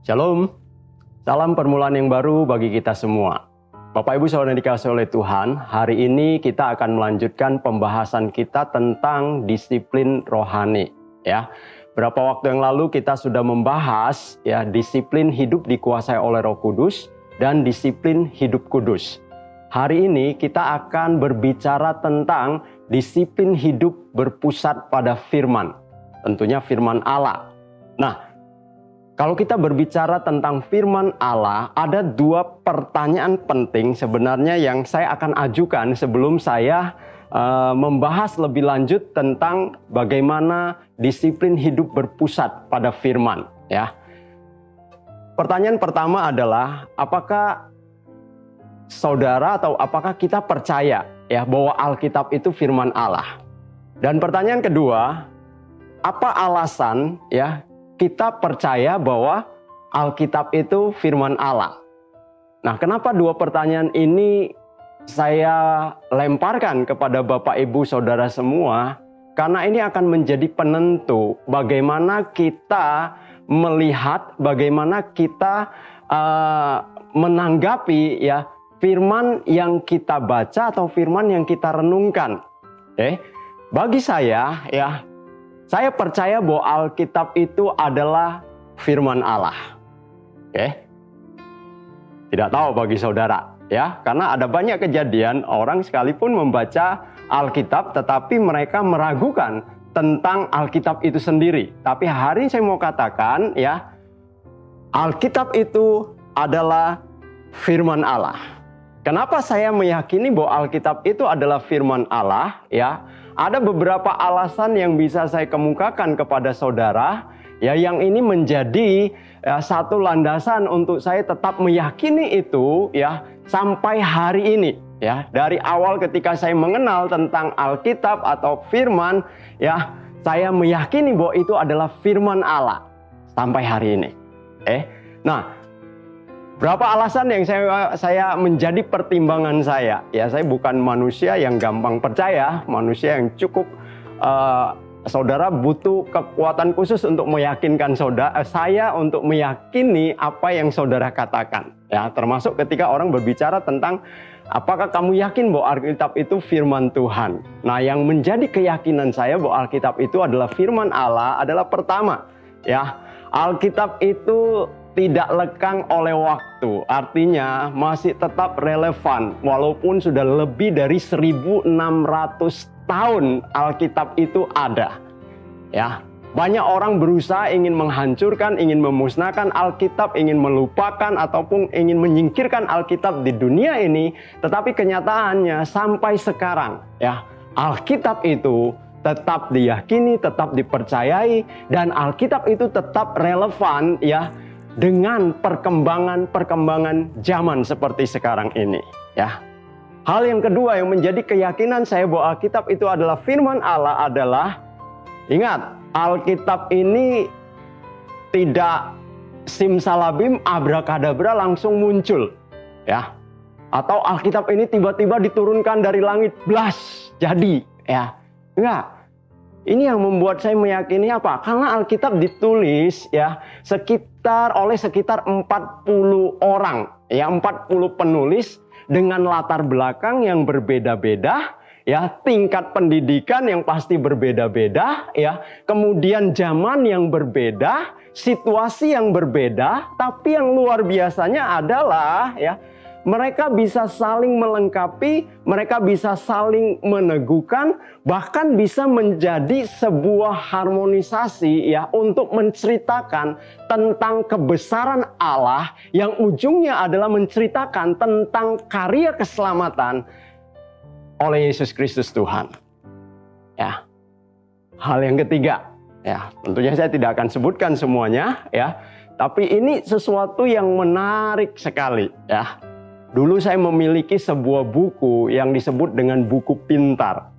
Shalom, salam permulaan yang baru bagi kita semua. Bapak Ibu Saudara yang dikasihi oleh Tuhan, hari ini kita akan melanjutkan pembahasan kita tentang disiplin rohani. Ya, berapa waktu yang lalu kita sudah membahas disiplin hidup dikuasai oleh Roh Kudus dan disiplin hidup kudus. Hari ini kita akan berbicara tentang disiplin hidup berpusat pada firman, tentunya firman Allah. Nah, kalau kita berbicara tentang firman Allah, ada dua pertanyaan penting sebenarnya yang saya akan ajukan sebelum saya membahas lebih lanjut tentang bagaimana disiplin hidup berpusat pada firman. Ya. Pertanyaan pertama adalah, apakah saudara atau apakah kita percaya bahwa Alkitab itu firman Allah? Dan pertanyaan kedua, apa alasan kita percaya bahwa Alkitab itu firman Allah? Nah, kenapa dua pertanyaan ini saya lemparkan kepada Bapak Ibu Saudara semua? Karena ini akan menjadi penentu bagaimana kita melihat, bagaimana kita menanggapi firman yang kita baca atau firman yang kita renungkan. Bagi saya saya percaya bahwa Alkitab itu adalah firman Allah. Tidak tahu bagi saudara, karena ada banyak kejadian orang sekalipun membaca Alkitab tetapi mereka meragukan tentang Alkitab itu sendiri. Tapi hari ini saya mau katakan Alkitab itu adalah firman Allah. Kenapa saya meyakini bahwa Alkitab itu adalah firman Allah? Ada beberapa alasan yang bisa saya kemukakan kepada saudara, yang ini menjadi satu landasan untuk saya tetap meyakini itu sampai hari ini. Dari awal ketika saya mengenal tentang Alkitab atau firman, saya meyakini bahwa itu adalah firman Allah sampai hari ini. Nah, berapa alasan yang saya menjadi pertimbangan saya? Saya bukan manusia yang gampang percaya, manusia yang cukup saudara butuh kekuatan khusus untuk meyakinkan saya untuk meyakini apa yang saudara katakan. Termasuk ketika orang berbicara tentang apakah kamu yakin bahwa Alkitab itu firman Tuhan? Nah, yang menjadi keyakinan saya bahwa Alkitab itu adalah firman Allah adalah pertama, Alkitab itu tidak lekang oleh waktu, artinya masih tetap relevan walaupun sudah lebih dari 1600 tahun Alkitab itu ada. Banyak orang berusaha ingin menghancurkan, ingin memusnahkan Alkitab, ingin melupakan ataupun ingin menyingkirkan Alkitab di dunia ini, tetapi kenyataannya sampai sekarang Alkitab itu tetap diyakini, tetap dipercayai, dan Alkitab itu tetap relevan dengan perkembangan zaman seperti sekarang ini. Hal yang kedua yang menjadi keyakinan saya bahwa Alkitab itu adalah firman Allah adalah, ingat, Alkitab ini tidak simsalabim abrakadabra langsung muncul. Atau Alkitab ini tiba-tiba diturunkan dari langit, blas, jadi. Enggak. Ini yang membuat saya meyakini apa? Karena Alkitab ditulis oleh sekitar 40 orang, 40 penulis dengan latar belakang yang berbeda-beda, tingkat pendidikan yang pasti berbeda-beda, kemudian zaman yang berbeda, situasi yang berbeda, tapi yang luar biasanya adalah mereka bisa saling melengkapi, mereka bisa saling meneguhkan, bahkan bisa menjadi sebuah harmonisasi untuk menceritakan tentang kebesaran Allah yang ujungnya adalah menceritakan tentang karya keselamatan oleh Yesus Kristus Tuhan. Hal yang ketiga, tentunya saya tidak akan sebutkan semuanya, tapi ini sesuatu yang menarik sekali. Dulu saya memiliki sebuah buku yang disebut dengan buku pintar.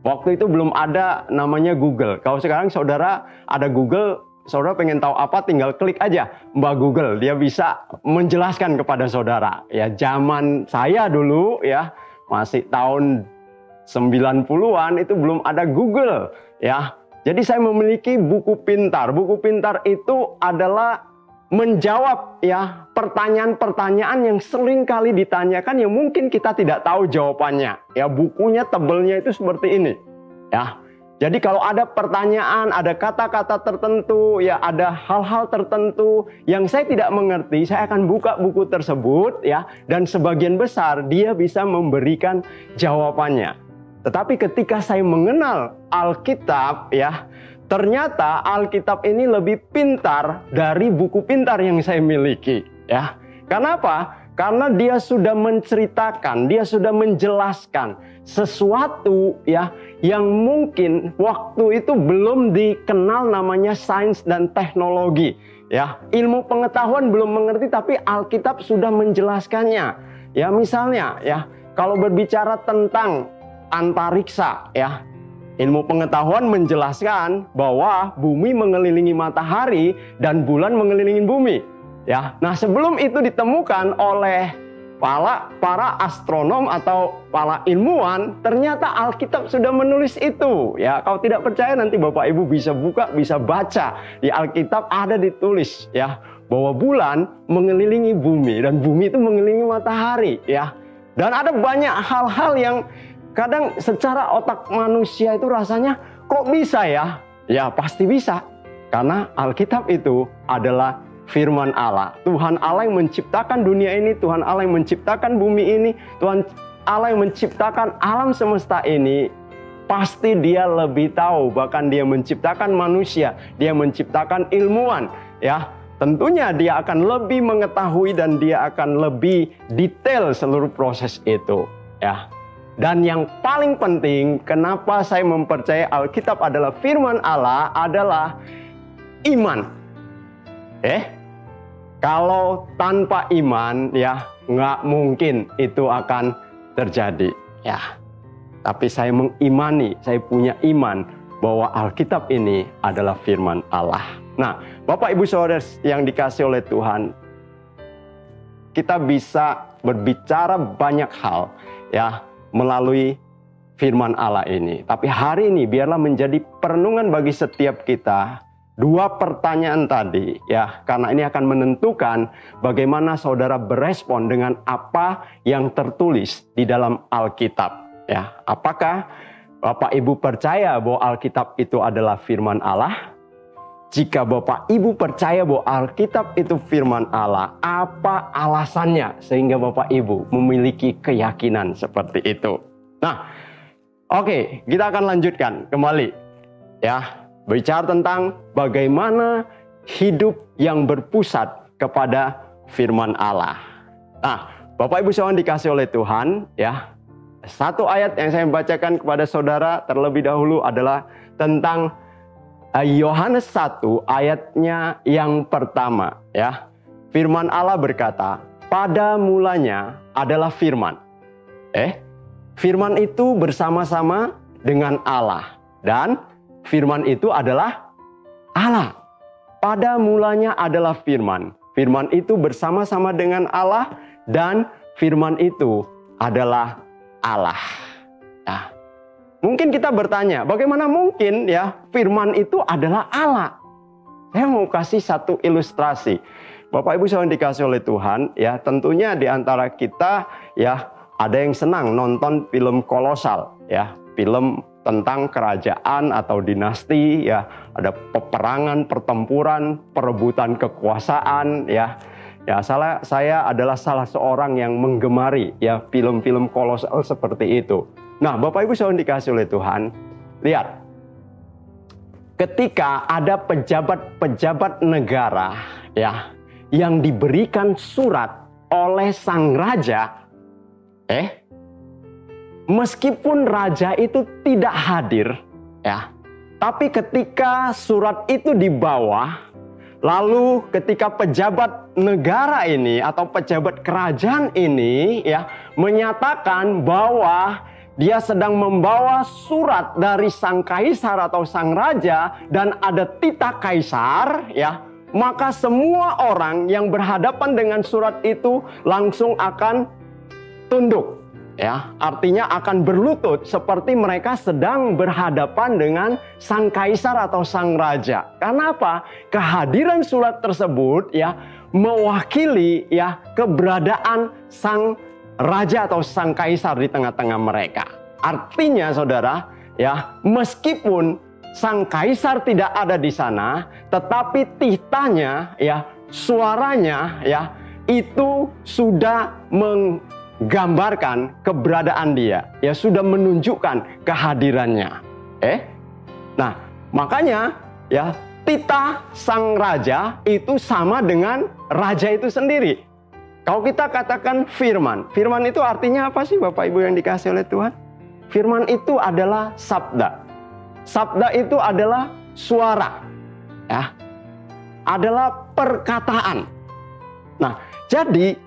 Waktu itu belum ada namanya Google. Kalau sekarang saudara ada Google, saudara pengen tahu apa tinggal klik aja Mbak Google. Dia bisa menjelaskan kepada saudara. Zaman saya dulu masih tahun 90-an itu belum ada Google. Jadi saya memiliki buku pintar. Buku pintar itu adalah menjawab ya pertanyaan-pertanyaan yang sering kali ditanyakan yang mungkin kita tidak tahu jawabannya. Ya, bukunya tebelnya itu seperti ini. Ya. Jadi kalau ada pertanyaan, ada kata-kata tertentu, ya ada hal-hal tertentu yang saya tidak mengerti, saya akan buka buku tersebut ya, dan sebagian besar dia bisa memberikan jawabannya. Tetapi ketika saya mengenal Alkitab ya, ternyata Alkitab ini lebih pintar dari buku pintar yang saya miliki ya. Kenapa? Karena dia sudah menceritakan, dia sudah menjelaskan sesuatu ya yang mungkin waktu itu belum dikenal namanya sains dan teknologi ya. Ilmu pengetahuan belum mengerti, tapi Alkitab sudah menjelaskannya. Ya, misalnya ya, kalau berbicara tentang antariksa ya, ilmu pengetahuan menjelaskan bahwa bumi mengelilingi matahari dan bulan mengelilingi bumi. Ya, nah sebelum itu ditemukan oleh para astronom atau para ilmuwan, ternyata Alkitab sudah menulis itu. Ya, kalau tidak percaya nanti Bapak Ibu bisa buka, bisa baca. Di Alkitab ada ditulis ya bahwa bulan mengelilingi bumi dan bumi itu mengelilingi matahari ya. Dan ada banyak hal-hal yang kadang secara otak manusia itu rasanya kok bisa ya? Ya, pasti bisa. Karena Alkitab itu adalah firman Allah. Tuhan Allah yang menciptakan dunia ini, Tuhan Allah yang menciptakan bumi ini, Tuhan Allah yang menciptakan alam semesta ini, pasti dia lebih tahu. Bahkan dia menciptakan manusia, dia menciptakan ilmuwan ya. Tentunya dia akan lebih mengetahui dan dia akan lebih detail seluruh proses itu ya. Dan yang paling penting, kenapa saya mempercayai Alkitab adalah firman Allah adalah iman. Kalau tanpa iman ya nggak mungkin itu akan terjadi ya. Tapi saya mengimani, saya punya iman bahwa Alkitab ini adalah firman Allah. Nah, Bapak Ibu Saudara yang dikasihi oleh Tuhan, kita bisa berbicara banyak hal ya melalui firman Allah ini. Tapi hari ini biarlah menjadi perenungan bagi setiap kita. Dua pertanyaan tadi ya, karena ini akan menentukan bagaimana saudara berespon dengan apa yang tertulis di dalam Alkitab ya. Apakah Bapak Ibu percaya bahwa Alkitab itu adalah firman Allah? Jika Bapak Ibu percaya bahwa Alkitab itu firman Allah, apa alasannya sehingga Bapak Ibu memiliki keyakinan seperti itu? Nah, oke, kita akan lanjutkan kembali ya. Bicara tentang bagaimana hidup yang berpusat kepada firman Allah. Nah, Bapak Ibu saudara dikasih oleh Tuhan ya. Satu ayat yang saya bacakan kepada saudara terlebih dahulu adalah tentang Yohanes 1 ayatnya yang pertama ya. Firman Allah berkata, pada mulanya adalah firman. Firman itu bersama-sama dengan Allah dan firman itu adalah Allah. Pada mulanya adalah firman. Firman itu bersama-sama dengan Allah dan firman itu adalah Allah. Nah, mungkin kita bertanya, bagaimana mungkin ya firman itu adalah Allah? Saya mau kasih satu ilustrasi. Bapak Ibu saudara dikasih oleh Tuhan, ya tentunya di antara kita ya ada yang senang nonton film kolosal, ya film tentang kerajaan atau dinasti, ya ada peperangan, pertempuran, perebutan kekuasaan, ya. Ya, saya adalah salah seorang yang menggemari ya film-film kolosal seperti itu. Nah, Bapak Ibu saudara dikasih oleh Tuhan, lihat. Ketika ada pejabat-pejabat negara ya yang diberikan surat oleh sang raja, meskipun raja itu tidak hadir ya, tapi ketika surat itu dibawa, lalu ketika pejabat negara ini atau pejabat kerajaan ini ya menyatakan bahwa dia sedang membawa surat dari sang kaisar atau sang raja dan ada titah kaisar ya, maka semua orang yang berhadapan dengan surat itu langsung akan tunduk Ya, artinya akan berlutut seperti mereka sedang berhadapan dengan sang kaisar atau sang raja. Karena apa? Kehadiran surat tersebut ya mewakili ya keberadaan sang raja atau sang kaisar di tengah-tengah mereka. Artinya saudara, ya meskipun sang kaisar tidak ada di sana, tetapi titanya ya, suaranya ya itu sudah menggambarkan keberadaan dia, ya sudah menunjukkan kehadirannya. Nah, makanya ya titah sang raja itu sama dengan raja itu sendiri. Kalau kita katakan firman, firman itu artinya apa sih Bapak Ibu yang dikasih oleh Tuhan? Firman itu adalah sabda. Sabda itu adalah suara, ya, adalah perkataan. Nah, jadi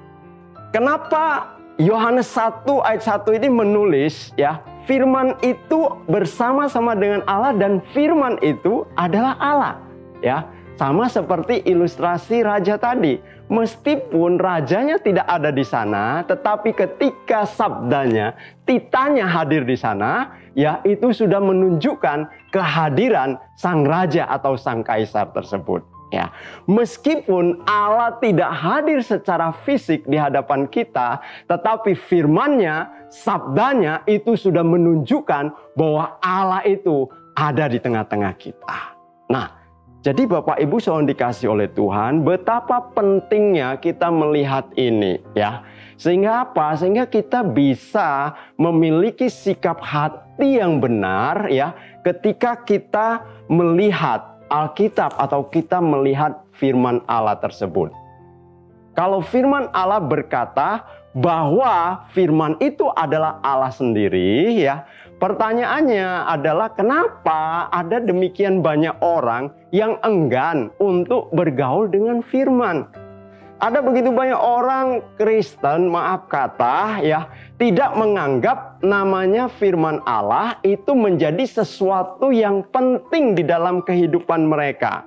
kenapa Yohanes 1 ayat 1 ini menulis ya, firman itu bersama-sama dengan Allah dan firman itu adalah Allah, ya. Sama seperti ilustrasi raja tadi. Meskipun rajanya tidak ada di sana, tetapi ketika sabdanya, titanya hadir di sana, ya itu sudah menunjukkan kehadiran sang raja atau sang kaisar tersebut. Ya, meskipun Allah tidak hadir secara fisik di hadapan kita, tetapi firman-Nya, sabdanya itu sudah menunjukkan bahwa Allah itu ada di tengah-tengah kita. Nah, jadi Bapak Ibu saudara dikasih oleh Tuhan, betapa pentingnya kita melihat ini ya. Sehingga apa? Sehingga kita bisa memiliki sikap hati yang benar ya ketika kita melihat Alkitab atau kita melihat firman Allah tersebut. Kalau firman Allah berkata bahwa firman itu adalah Allah sendiri ya, pertanyaannya adalah kenapa ada demikian banyak orang yang enggan untuk bergaul dengan firman? Ada begitu banyak orang Kristen, maaf kata ya, tidak menganggap namanya firman Allah itu menjadi sesuatu yang penting di dalam kehidupan mereka.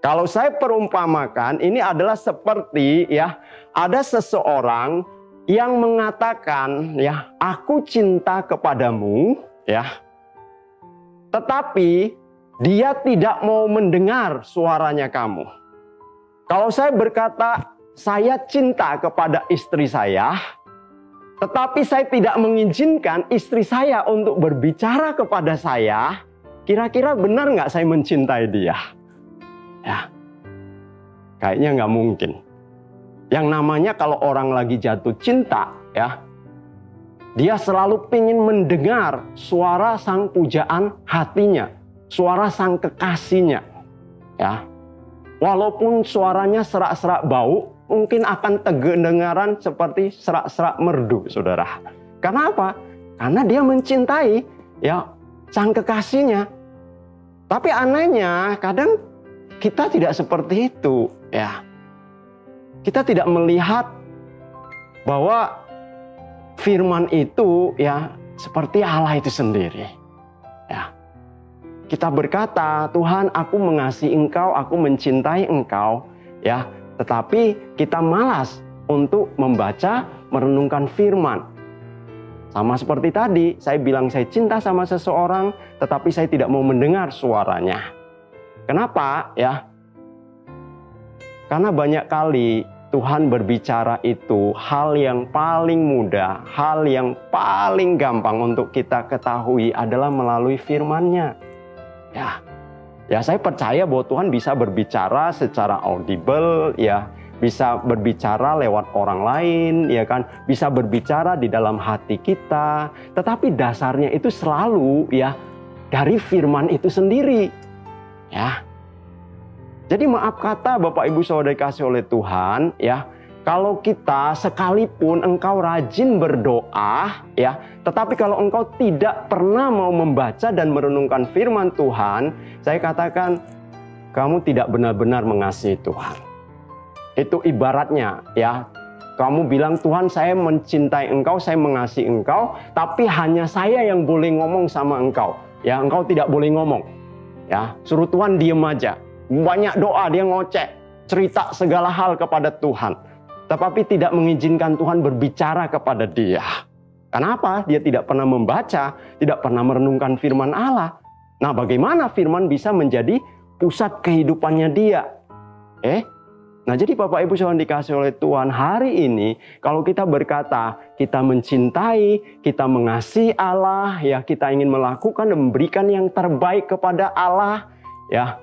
Kalau saya perumpamakan, ini adalah seperti ya, ada seseorang yang mengatakan ya, aku cinta kepadamu ya, tetapi dia tidak mau mendengar suaranya kamu. Kalau saya berkata saya cinta kepada istri saya, tetapi saya tidak mengizinkan istri saya untuk berbicara kepada saya, kira-kira benar nggak saya mencintai dia? Ya, kayaknya nggak mungkin. Yang namanya kalau orang lagi jatuh cinta, ya, dia selalu ingin mendengar suara sang pujaan hatinya, suara sang kekasihnya, ya. Walaupun suaranya serak-serak bau, mungkin akan terdengaran seperti serak-serak merdu, saudara. Karena apa? Karena dia mencintai, ya, sang kekasihnya. Tapi anehnya, kadang kita tidak seperti itu, ya. Kita tidak melihat bahwa firman itu ya seperti Allah itu sendiri. Ya. Kita berkata, Tuhan, aku mengasihi Engkau, aku mencintai Engkau, ya. Tetapi kita malas untuk membaca, merenungkan firman. Sama seperti tadi, saya bilang saya cinta sama seseorang, tetapi saya tidak mau mendengar suaranya. Kenapa? Ya. Karena banyak kali Tuhan berbicara itu hal yang paling mudah, hal yang paling gampang untuk kita ketahui adalah melalui firman-Nya. Ya, saya percaya bahwa Tuhan bisa berbicara secara audible, ya, bisa berbicara lewat orang lain, ya kan, bisa berbicara di dalam hati kita. Tetapi dasarnya itu selalu ya dari firman itu sendiri, ya. Jadi maaf kata Bapak Ibu Saudara dikasih oleh Tuhan, ya, kalau kita sekalipun engkau rajin berdoa, ya, tetapi kalau engkau tidak pernah mau membaca dan merenungkan firman Tuhan, saya katakan kamu tidak benar-benar mengasihi Tuhan. Itu ibaratnya, ya, kamu bilang Tuhan saya mencintai engkau, saya mengasihi engkau, tapi hanya saya yang boleh ngomong sama engkau, ya, engkau tidak boleh ngomong, ya, suruh Tuhan diem aja. Banyak doa, dia ngoceh, cerita segala hal kepada Tuhan. Tetapi tidak mengizinkan Tuhan berbicara kepada dia. Kenapa? Dia tidak pernah membaca, tidak pernah merenungkan firman Allah. Nah, bagaimana firman bisa menjadi pusat kehidupannya dia? Nah, jadi Bapak Ibu Saudara dikasih oleh Tuhan, hari ini kalau kita berkata kita mencintai, kita mengasihi Allah, ya, kita ingin melakukan dan memberikan yang terbaik kepada Allah, ya,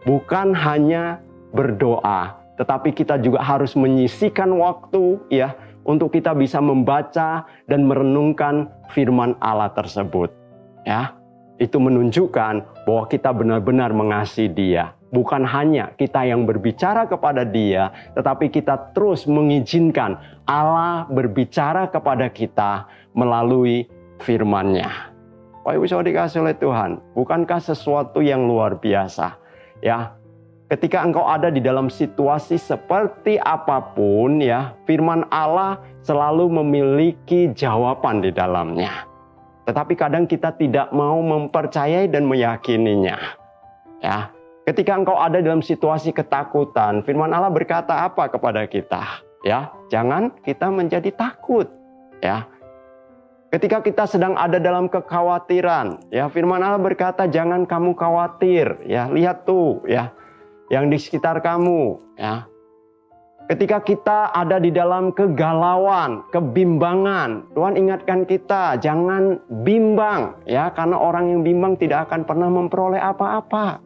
bukan hanya berdoa, tetapi kita juga harus menyisihkan waktu, ya, untuk kita bisa membaca dan merenungkan firman Allah tersebut, ya. Itu menunjukkan bahwa kita benar-benar mengasihi Dia. Bukan hanya kita yang berbicara kepada Dia, tetapi kita terus mengizinkan Allah berbicara kepada kita melalui firman-Nya. Bapak Ibu Saudara dikasihi oleh Tuhan, bukankah sesuatu yang luar biasa? Ya, ketika engkau ada di dalam situasi seperti apapun, ya, firman Allah selalu memiliki jawaban di dalamnya. Tetapi kadang kita tidak mau mempercayai dan meyakininya. Ya. Ketika engkau ada dalam situasi ketakutan, firman Allah berkata apa kepada kita? Ya, jangan kita menjadi takut. Ya. Ketika kita sedang ada dalam kekhawatiran, ya, firman Allah berkata jangan kamu khawatir. Ya, lihat tuh, ya, yang di sekitar kamu. Ya. Ketika kita ada di dalam kegalauan, kebimbangan, Tuhan ingatkan kita jangan bimbang, ya, karena orang yang bimbang tidak akan pernah memperoleh apa-apa.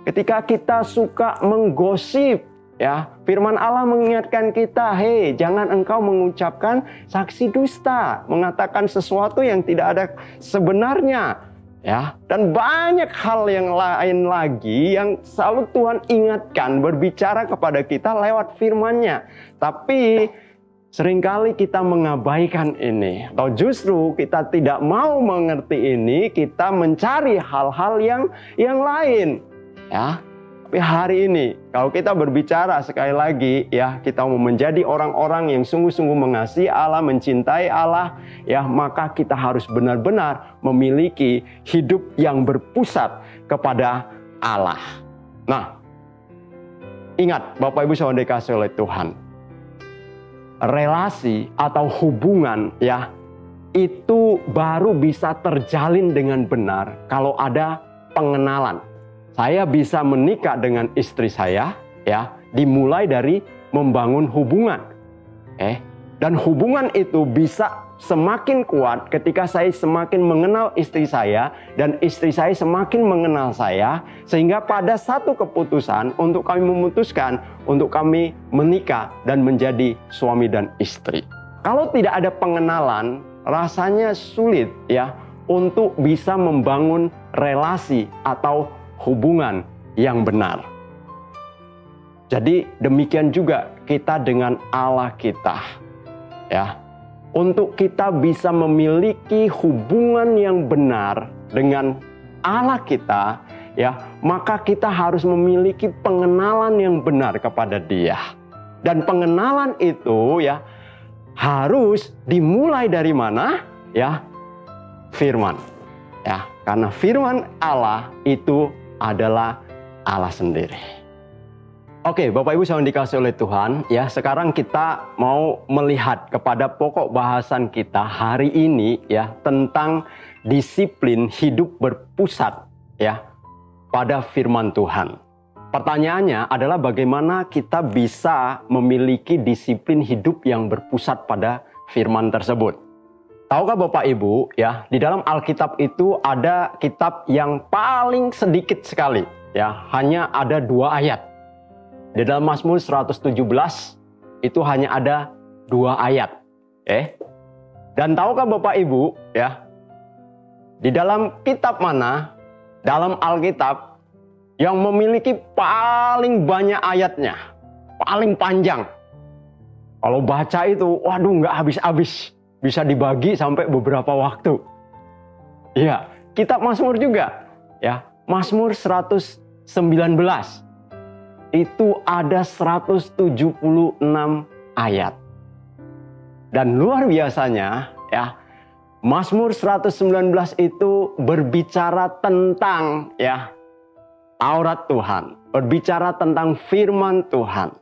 Ketika kita suka menggosip, ya, firman Allah mengingatkan kita, hei, jangan engkau mengucapkan saksi dusta, mengatakan sesuatu yang tidak ada sebenarnya, ya. Dan banyak hal yang lain lagi yang selalu Tuhan ingatkan, berbicara kepada kita lewat firman-Nya. Tapi seringkali kita mengabaikan ini, atau justru kita tidak mau mengerti ini, kita mencari hal-hal yang lain. Ya, tapi hari ini kalau kita berbicara sekali lagi, ya, kita mau menjadi orang-orang yang sungguh-sungguh mengasihi Allah, mencintai Allah, ya, maka kita harus benar-benar memiliki hidup yang berpusat kepada Allah. Nah, ingat Bapak Ibu Saudara dikasihi oleh Tuhan, relasi atau hubungan, ya, itu baru bisa terjalin dengan benar kalau ada pengenalan. Saya bisa menikah dengan istri saya, ya, dimulai dari membangun hubungan. Dan hubungan itu bisa semakin kuat ketika saya semakin mengenal istri saya dan istri saya semakin mengenal saya, sehingga pada satu keputusan untuk kami memutuskan untuk kami menikah dan menjadi suami dan istri. Kalau tidak ada pengenalan, rasanya sulit, ya, untuk bisa membangun relasi atau hubungan yang benar. Jadi demikian juga kita dengan Allah kita, ya. Untuk kita bisa memiliki hubungan yang benar dengan Allah kita, ya, maka kita harus memiliki pengenalan yang benar kepada Dia. Dan pengenalan itu, ya, harus dimulai dari mana? Ya, firman. Ya, karena firman Allah itu adalah Allah sendiri. Oke, Bapak Ibu yang dikasihi oleh Tuhan, ya, sekarang kita mau melihat kepada pokok bahasan kita hari ini, ya, tentang disiplin hidup berpusat, ya, pada firman Tuhan. Pertanyaannya adalah bagaimana kita bisa memiliki disiplin hidup yang berpusat pada firman tersebut. Tahukah Bapak Ibu, ya, di dalam Alkitab itu ada kitab yang paling sedikit sekali, ya, hanya ada 2 ayat. Di dalam Mazmur 117 itu hanya ada 2 ayat. Dan tahukah Bapak Ibu, ya, di dalam kitab mana dalam Alkitab yang memiliki paling banyak ayatnya, paling panjang? Kalau baca itu, waduh, nggak habis-habis. Bisa dibagi sampai beberapa waktu. Iya, kitab Mazmur juga, ya. Mazmur 119 itu ada 176 ayat. Dan luar biasanya, ya, Mazmur 119 itu berbicara tentang, ya, Taurat Tuhan, berbicara tentang firman Tuhan.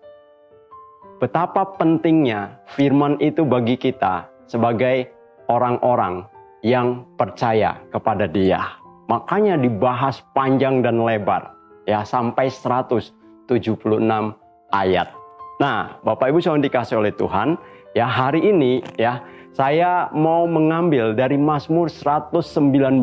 Betapa pentingnya firman itu bagi kita sebagai orang-orang yang percaya kepada Dia. Makanya dibahas panjang dan lebar, ya, sampai 176 ayat. Nah, Bapak Ibu yang dikasih oleh Tuhan, ya, hari ini ya saya mau mengambil dari Mazmur 119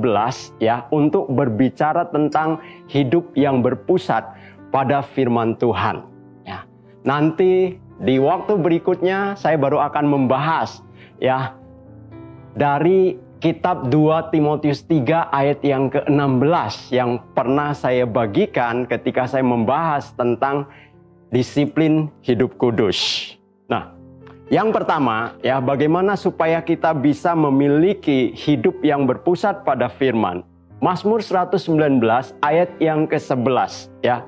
ya untuk berbicara tentang hidup yang berpusat pada firman Tuhan. Ya. Nanti di waktu berikutnya saya baru akan membahas ya dari kitab 2 Timotius 3 ayat yang ke-16 yang pernah saya bagikan ketika saya membahas tentang disiplin hidup kudus. Nah, yang pertama ya, bagaimana supaya kita bisa memiliki hidup yang berpusat pada firman. Mazmur 119 ayat yang ke-11 ya.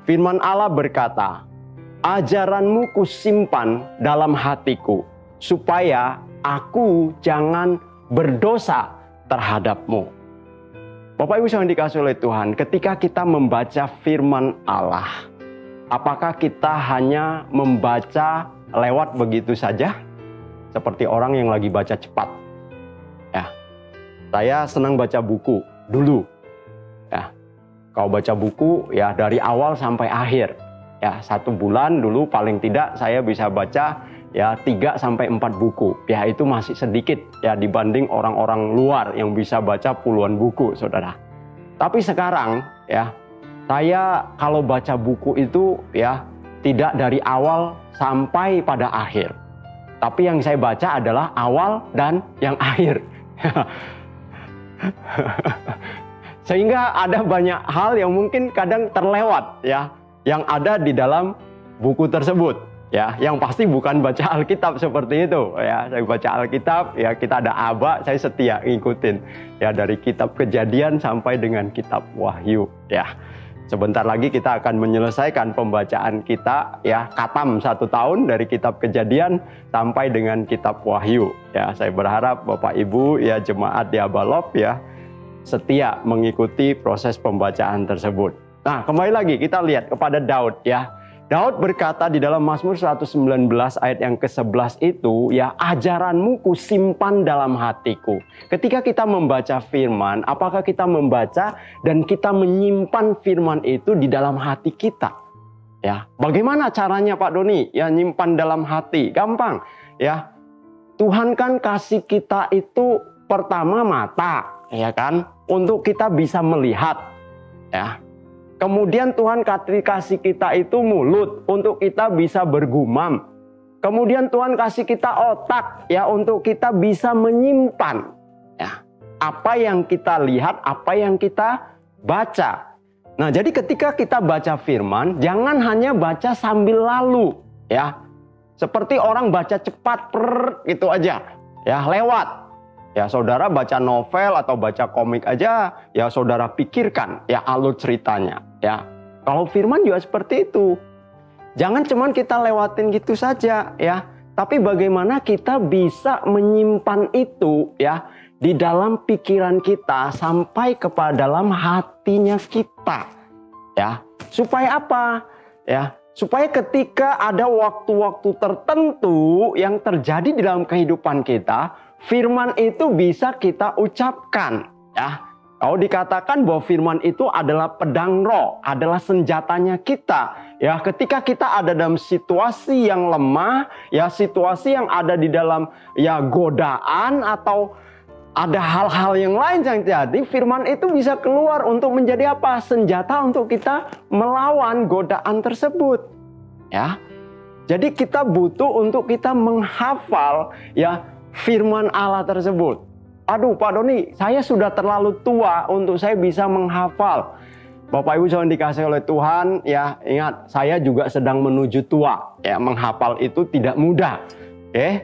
Firman Allah berkata, "Ajaranmu kusimpan dalam hatiku, supaya aku jangan berdosa terhadapmu." Bapak Ibu yang dikasih oleh Tuhan, ketika kita membaca firman Allah, apakah kita hanya membaca lewat begitu saja? Seperti orang yang lagi baca cepat. Ya, saya senang baca buku dulu. Ya, kalau baca buku ya dari awal sampai akhir. Ya, 1 bulan dulu paling tidak saya bisa baca ya 3-4 buku. Ya, itu masih sedikit ya dibanding orang-orang luar yang bisa baca puluhan buku, saudara. Tapi sekarang ya, saya kalau baca buku itu ya tidak dari awal sampai pada akhir. Tapi yang saya baca adalah awal dan yang akhir. Sehingga ada banyak hal yang mungkin kadang terlewat ya yang ada di dalam buku tersebut. Ya, yang pasti bukan baca Alkitab seperti itu. Ya, saya baca Alkitab, ya kita ada aba, saya setia ngikutin. Ya, dari kitab Kejadian sampai dengan kitab Wahyu. Ya, sebentar lagi kita akan menyelesaikan pembacaan kita, ya khatam 1 tahun dari kitab Kejadian sampai dengan kitab Wahyu. Ya, saya berharap Bapak Ibu, ya jemaat di Abalov, ya setia mengikuti proses pembacaan tersebut. Nah, kembali lagi kita lihat kepada Daud, ya. Daud berkata di dalam Mazmur 119 ayat yang ke-11 itu, ya ajaranmu kusimpan dalam hatiku. Ketika kita membaca firman, apakah kita membaca dan kita menyimpan firman itu di dalam hati kita? Ya, bagaimana caranya Pak Doni? Ya, nyimpan dalam hati. Gampang, ya. Tuhan kan kasih kita itu pertama mata, ya kan? Untuk kita bisa melihat, ya. Kemudian Tuhan kasih kita itu mulut untuk kita bisa bergumam. Kemudian Tuhan kasih kita otak ya untuk kita bisa menyimpan ya apa yang kita lihat, apa yang kita baca. Nah, jadi ketika kita baca firman, jangan hanya baca sambil lalu ya. Seperti orang baca cepat gitu aja ya, lewat. Ya, saudara baca novel atau baca komik aja, ya saudara pikirkan ya alur ceritanya. Ya, kalau firman juga seperti itu. Jangan cuman kita lewatin gitu saja ya, tapi bagaimana kita bisa menyimpan itu ya di dalam pikiran kita sampai kepada dalam hatinya kita. Ya, supaya apa? Ya, supaya ketika ada waktu-waktu tertentu yang terjadi di dalam kehidupan kita, firman itu bisa kita ucapkan ya. Kalau dikatakan bahwa firman itu adalah pedang roh, adalah senjatanya kita. Ya, ketika kita ada dalam situasi yang lemah, ya situasi yang ada di dalam ya godaan atau ada hal-hal yang lain yang terjadi, firman itu bisa keluar untuk menjadi apa? Senjata untuk kita melawan godaan tersebut. Ya. Jadi kita butuh untuk kita menghafal ya firman Allah tersebut. Aduh Pak Doni, saya sudah terlalu tua untuk saya bisa menghafal. Bapak Ibu yang dikasih oleh Tuhan, ya ingat saya juga sedang menuju tua. Ya, menghafal itu tidak mudah.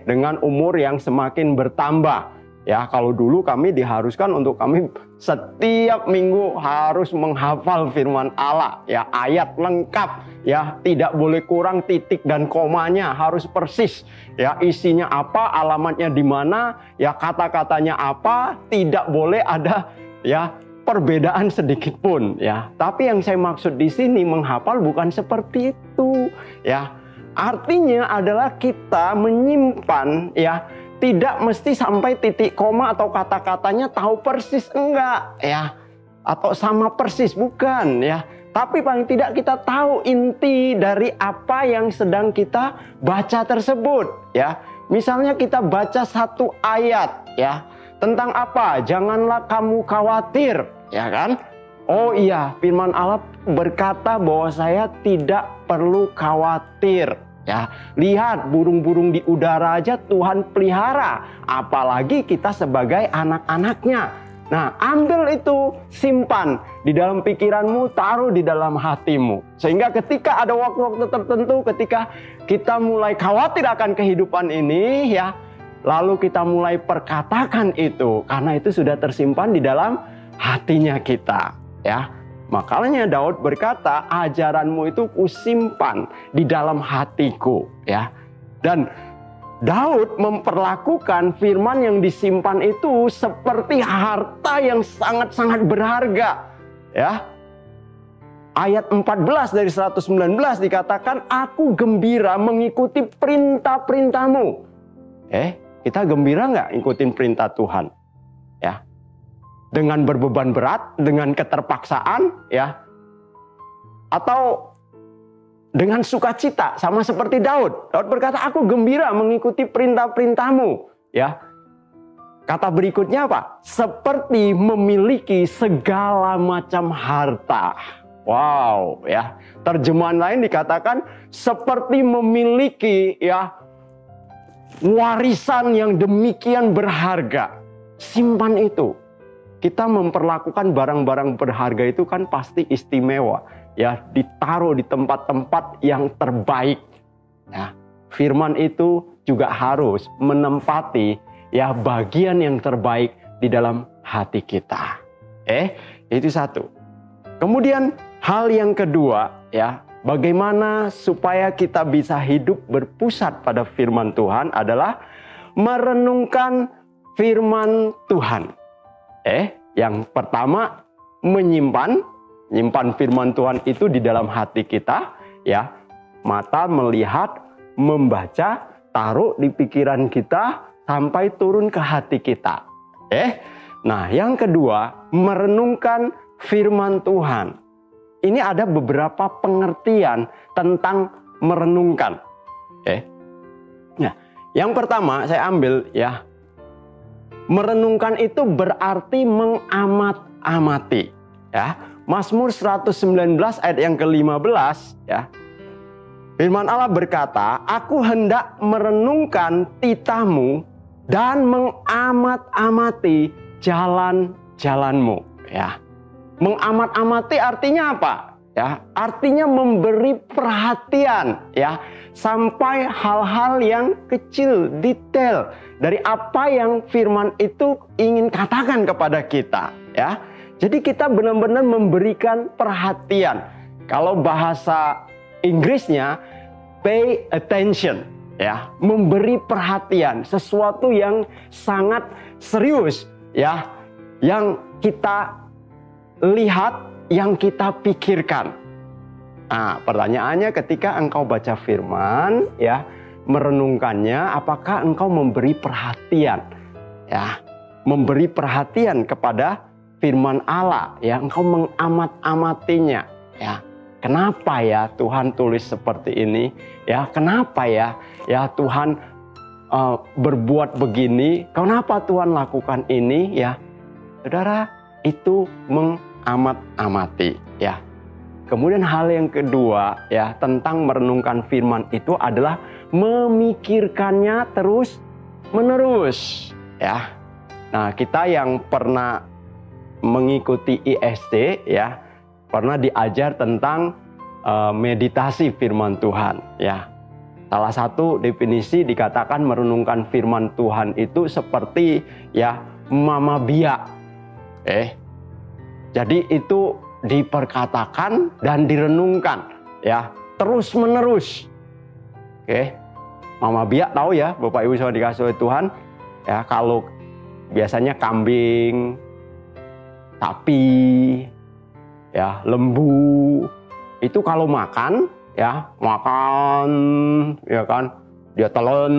Dengan umur yang semakin bertambah. Ya, kalau dulu kami diharuskan untuk kami setiap minggu harus menghafal firman Allah. Ya, ayat lengkap. Ya, tidak boleh kurang titik dan komanya, harus persis. Ya, isinya apa, alamatnya di mana, ya kata-katanya apa, tidak boleh ada ya perbedaan sedikit pun. Ya, tapi yang saya maksud di sini menghafal bukan seperti itu. Ya, artinya adalah kita menyimpan ya tidak mesti sampai titik koma atau kata-katanya tahu persis, enggak ya, atau sama persis, bukan ya. Tapi paling tidak kita tahu inti dari apa yang sedang kita baca tersebut ya. Misalnya kita baca satu ayat ya, tentang apa? Janganlah kamu khawatir, ya kan? Oh iya, firman Allah berkata bahwa saya tidak perlu khawatir. Ya, lihat burung-burung di udara aja Tuhan pelihara, apalagi kita sebagai anak-anaknya. Nah, ambil itu, simpan di dalam pikiranmu, taruh di dalam hatimu. Sehingga ketika ada waktu-waktu tertentu, ketika kita mulai khawatir akan kehidupan ini, ya, lalu kita mulai perkatakan itu, karena itu sudah tersimpan di dalam hatinya kita, ya. Makanya Daud berkata, ajaranmu itu kusimpan di dalam hatiku, ya. Dan Daud memperlakukan firman yang disimpan itu seperti harta yang sangat-sangat berharga, ya. Ayat 14 dari 119 dikatakan, aku gembira mengikuti perintah-perintahmu. Kita gembira nggak ikutin perintah Tuhan? Ya. Dengan berbeban berat, dengan keterpaksaan, ya. Atau dengan sukacita, sama seperti Daud. Daud berkata, aku gembira mengikuti perintah-perintahmu. Ya. Kata berikutnya apa? Seperti memiliki segala macam harta. Wow, ya. Terjemahan lain dikatakan seperti memiliki, ya, warisan yang demikian berharga. Simpan itu. Kita memperlakukan barang-barang berharga itu kan pasti istimewa. Ya, ditaruh di tempat-tempat yang terbaik. Ya, firman itu juga harus menempati, ya, bagian yang terbaik di dalam hati kita. Itu satu. Kemudian hal yang kedua, ya, bagaimana supaya kita bisa hidup berpusat pada firman Tuhan adalah merenungkan firman Tuhan. Yang pertama, menyimpan firman Tuhan itu di dalam hati kita, ya. Mata melihat, membaca, taruh di pikiran kita sampai turun ke hati kita. Nah, yang kedua, merenungkan firman Tuhan. Ini ada beberapa pengertian tentang merenungkan. Nah, yang pertama saya ambil, ya. Merenungkan itu berarti mengamat-amati, ya. Mazmur 119 ayat yang ke-15, ya. Firman Allah berkata, aku hendak merenungkan titahmu dan mengamat-amati jalan-jalanmu, ya. Mengamat-amati artinya apa? Ya, artinya memberi perhatian, ya, sampai hal-hal yang kecil, detail dari apa yang firman itu ingin katakan kepada kita, ya. Jadi kita benar-benar memberikan perhatian. Kalau bahasa Inggrisnya pay attention, ya, memberi perhatian, sesuatu yang sangat serius, ya, yang kita lihat, yang kita pikirkan. Nah, pertanyaannya ketika engkau baca firman, ya, merenungkannya, apakah engkau memberi perhatian, ya, memberi perhatian kepada firman Allah, ya, engkau mengamat-amatinya, ya. Kenapa ya Tuhan tulis seperti ini, ya? Kenapa ya Tuhan berbuat begini? Kenapa Tuhan lakukan ini, ya? Saudara, itu mengamat-amati, ya. Kemudian hal yang kedua, ya, tentang merenungkan firman itu adalah memikirkannya terus menerus, ya. Nah, kita yang pernah mengikuti ISD, ya, pernah diajar tentang meditasi firman Tuhan, ya. Salah satu definisi dikatakan merenungkan firman Tuhan itu seperti, ya, mama biak. Jadi itu diperkatakan dan direnungkan, ya, terus menerus. Mama biak tahu ya, Bapak Ibu saudara dikasih oleh Tuhan, ya, kalau biasanya kambing, sapi, ya, lembu, itu kalau makan, ya, ya kan, dia telan,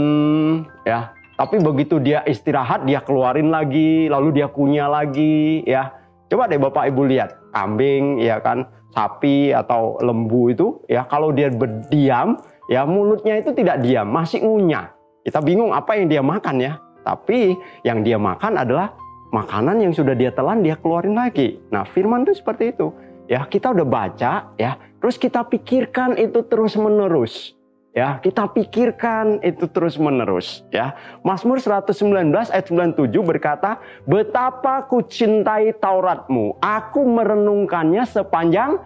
ya, Tapi begitu dia istirahat, dia keluarin lagi, lalu dia kunyah lagi, ya. Coba deh Bapak Ibu lihat, kambing, ya kan, sapi atau lembu itu, ya kalau dia berdiam, ya mulutnya itu tidak diam, masih ngunyah. Kita bingung apa yang dia makan ya. Tapi yang dia makan adalah makanan yang sudah dia telan, dia keluarin lagi. Nah, firman itu seperti itu. Ya, kita udah baca, ya, terus kita pikirkan itu terus-menerus. Ya, kita pikirkan itu terus-menerus, ya. Mazmur 119 ayat 97 berkata, "Betapa ku cintai Tauratmu, aku merenungkannya sepanjang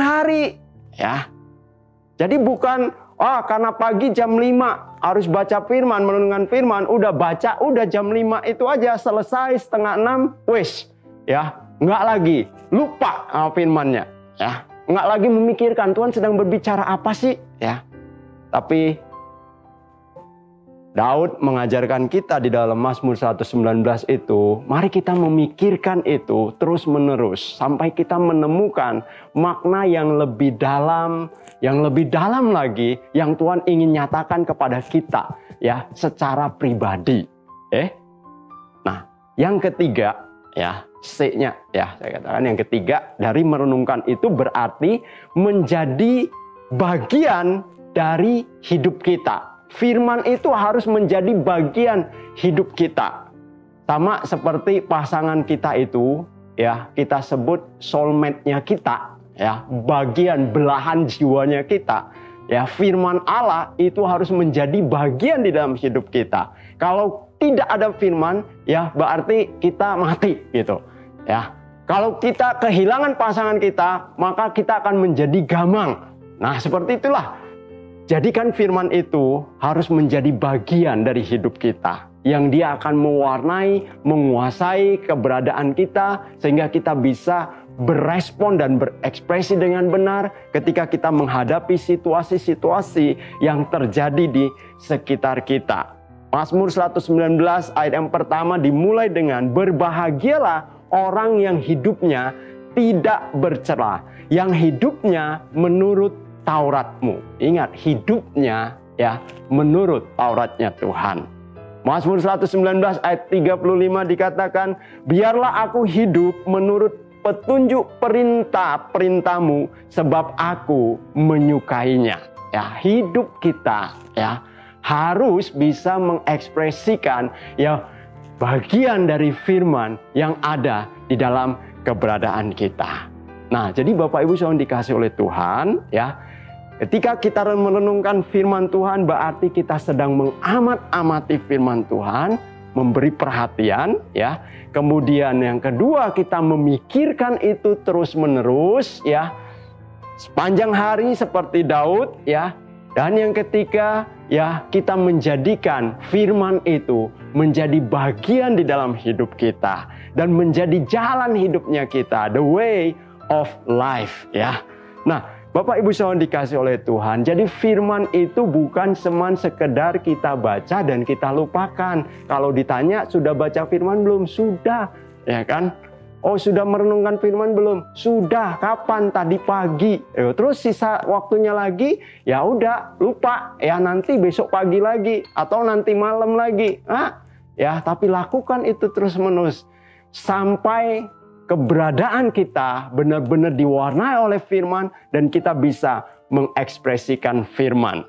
hari." Ya. Jadi bukan karena pagi jam 5 harus baca firman, merenungkan firman, udah baca, udah jam 5 itu aja, selesai setengah 6, wis. Ya, enggak lagi lupa firmannya, ya. Enggak lagi memikirkan Tuhan sedang berbicara apa sih, ya. Tapi Daud mengajarkan kita di dalam Mazmur 119 itu, mari kita memikirkan itu terus-menerus sampai kita menemukan makna yang lebih dalam lagi yang Tuhan ingin nyatakan kepada kita, ya, secara pribadi. Nah, yang ketiga, ya, C-nya, ya, saya katakan yang ketiga dari merenungkan itu berarti menjadi bagian dari hidup kita. Firman itu harus menjadi bagian hidup kita. Sama seperti pasangan kita itu, ya, kita sebut soulmate-nya kita, ya, bagian belahan jiwanya kita. Ya, firman Allah itu harus menjadi bagian di dalam hidup kita. Kalau tidak ada firman, ya berarti kita mati gitu. Ya. Kalau kita kehilangan pasangan kita, maka kita akan menjadi gamang. Nah, seperti itulah. Jadikan firman itu harus menjadi bagian dari hidup kita. Yang dia akan mewarnai, menguasai keberadaan kita. Sehingga kita bisa berespon dan berekspresi dengan benar ketika kita menghadapi situasi-situasi yang terjadi di sekitar kita. Mazmur 119 ayat yang pertama dimulai dengan, "Berbahagialah orang yang hidupnya tidak bercela, yang hidupnya menurut Tauratmu." Ingat, hidupnya, ya, menurut Tauratnya Tuhan. Mazmur 119 ayat 35 dikatakan, "Biarlah aku hidup menurut petunjuk perintah-perintahmu, sebab aku menyukainya." Ya, hidup kita, ya, harus bisa mengekspresikan, ya, bagian dari firman yang ada di dalam keberadaan kita. Nah, jadi Bapak Ibu yang dikasih oleh Tuhan, ya, ketika kita merenungkan firman Tuhan, berarti kita sedang mengamat-amati firman Tuhan, memberi perhatian, ya. Kemudian yang kedua, kita memikirkan itu terus-menerus, ya, sepanjang hari seperti Daud, ya. Dan yang ketiga, ya, kita menjadikan firman itu menjadi bagian di dalam hidup kita dan menjadi jalan hidupnya kita, the way of life, ya. Nah, Bapak Ibu saudara dikasih oleh Tuhan, jadi firman itu bukan sekedar kita baca dan kita lupakan. Kalau ditanya, sudah baca firman belum? Sudah, ya kan? Oh, sudah merenungkan firman belum? Sudah. Kapan? Tadi pagi. Terus sisa waktunya lagi, ya udah lupa. Ya nanti besok pagi lagi atau nanti malam lagi. Ya, tapi lakukan itu terus-menerus sampai keberadaan kita benar-benar diwarnai oleh firman dan kita bisa mengekspresikan firman.